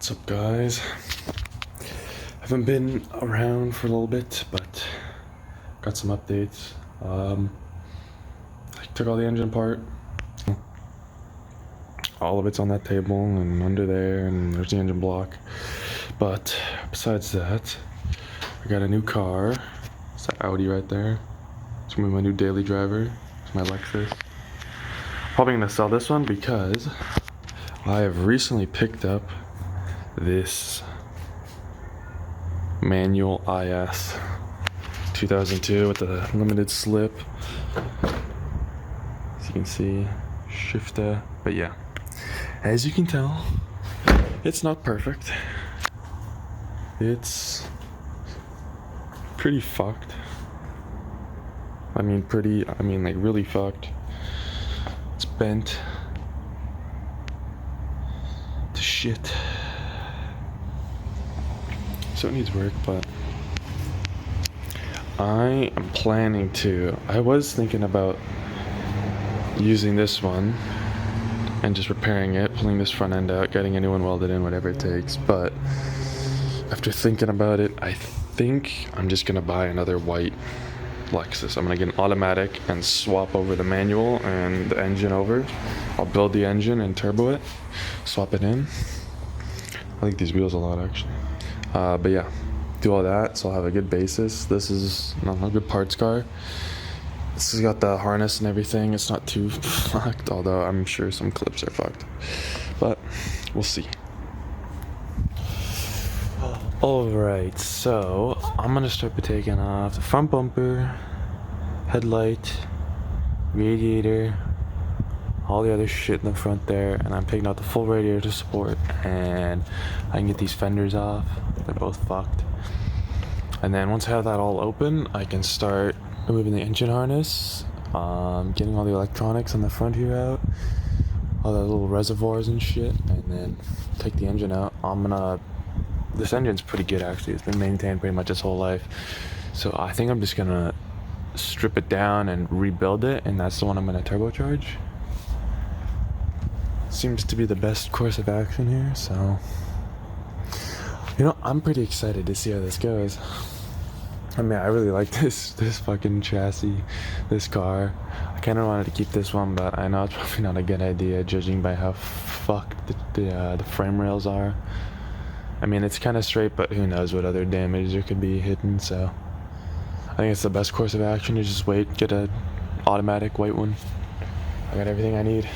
What's up, guys? Haven't been around for a little bit, but got some updates. I took all the engine apart. All of it's on that table and under there, and there's the engine block. But besides that, I got a new car. It's that Audi right there. It's gonna be my new daily driver. It's my Lexus. Probably gonna sell this one because I have recently picked up this manual IS 2002 with the limited slip, as you can see, shifter. But yeah, as you can tell, it's not perfect. It's pretty fucked. I mean like really fucked. It's bent to shit. So it needs work, but I am planning to. I was thinking about using this one and just repairing it, pulling this front end out, getting a new one welded in, whatever it takes. But after thinking about it, I think I'm just gonna buy another white Lexus. I'm gonna get an automatic and swap over the manual and the engine over. I'll build the engine and turbo it, swap it in. I like these wheels a lot, actually. But yeah, do all that, so I'll have a good basis. This is not a good parts car. This has got the harness and everything. It's not too fucked, although I'm sure some clips are fucked. But we'll see. Alright, so I'm gonna start by taking off the front bumper, headlight, radiator, all the other shit in the front there, and I'm taking out the full radiator support, and I can get these fenders off. They're both fucked. And then once I have that all open, I can start removing the engine harness, getting all the electronics on the front here out, all the little reservoirs and shit, and then take the engine out. This engine's pretty good, actually. It's been maintained pretty much its whole life. So I think I'm just gonna strip it down and rebuild it, and that's the one I'm gonna turbocharge. Seems to be the best course of action here, so I'm pretty excited to see how this goes. I mean, I really like this fucking chassis, this car. I kind of wanted to keep this one, but I know it's probably not a good idea, judging by how fucked the frame rails are. I mean, it's kind of straight, but who knows what other damage there could be hidden. So I think it's the best course of action to just wait, get an automatic white one. I got everything I need.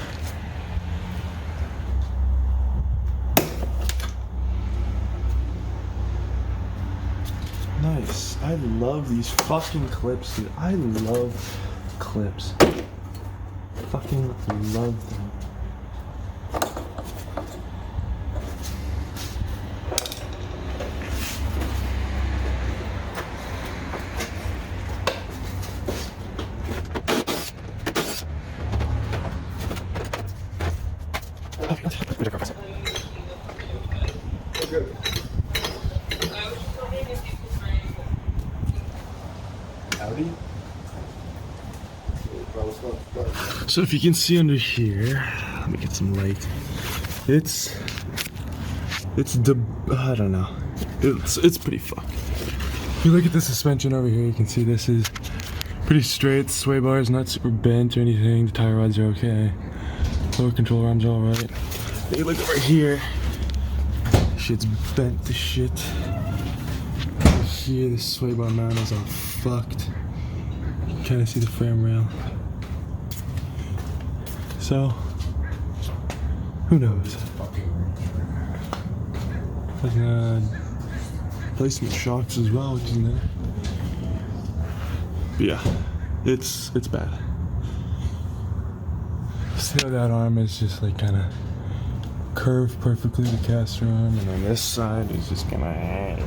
Nice. I love these fucking clips, dude. I love clips. Fucking love them. So if you can see under here, let me get some light. I don't know. It's pretty fucked. If you look at the suspension over here, you can see this is pretty straight. The sway bar is not super bent or anything. The tire rods are okay. Lower control arms are alright. You look over here, shit's bent to shit. Over here, the sway bar mount is all fucked. You can kind of see the frame rail. So, who knows? Like placement shocks as well, which is nice. But yeah, it's bad. See how that arm is just like kind of curved perfectly, the caster arm, and then this side is just gonna.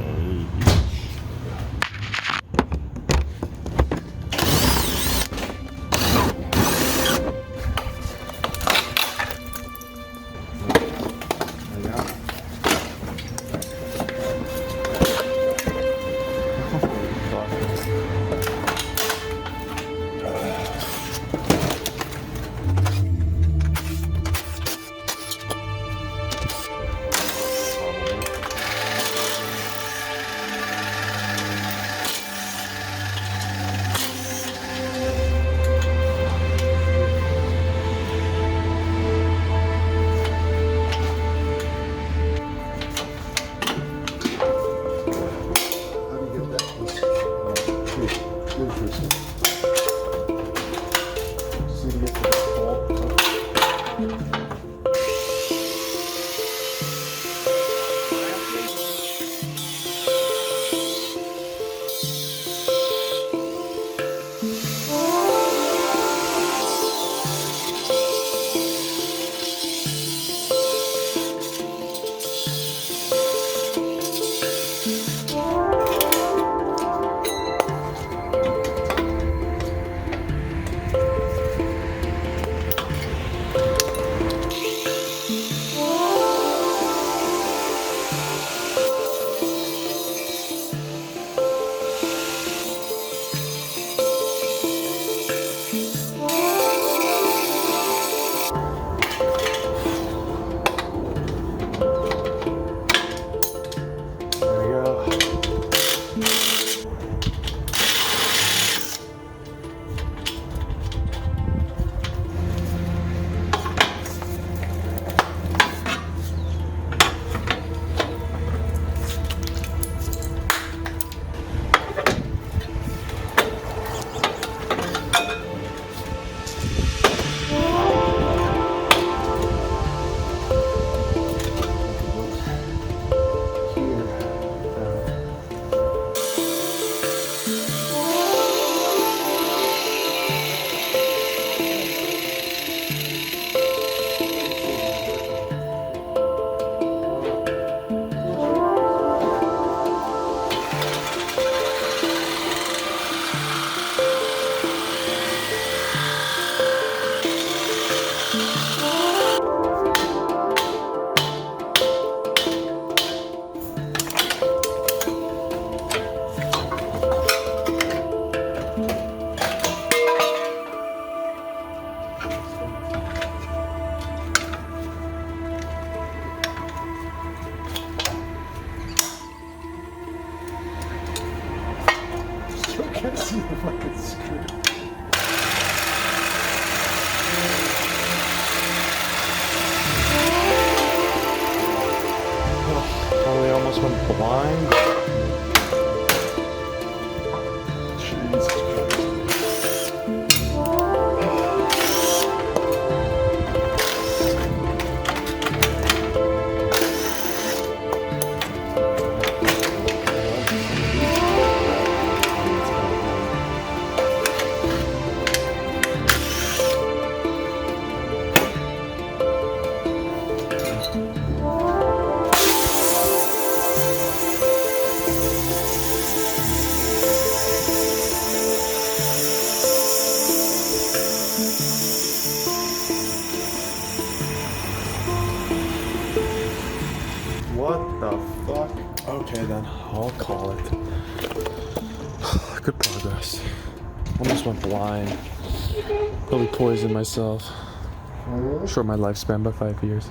see the fucking screw. Oh, they almost went blind. Jesus Christ. What the fuck? Okay then, I'll call it. Good progress. Almost went blind. Probably poisoned myself. Short my lifespan by 5 years.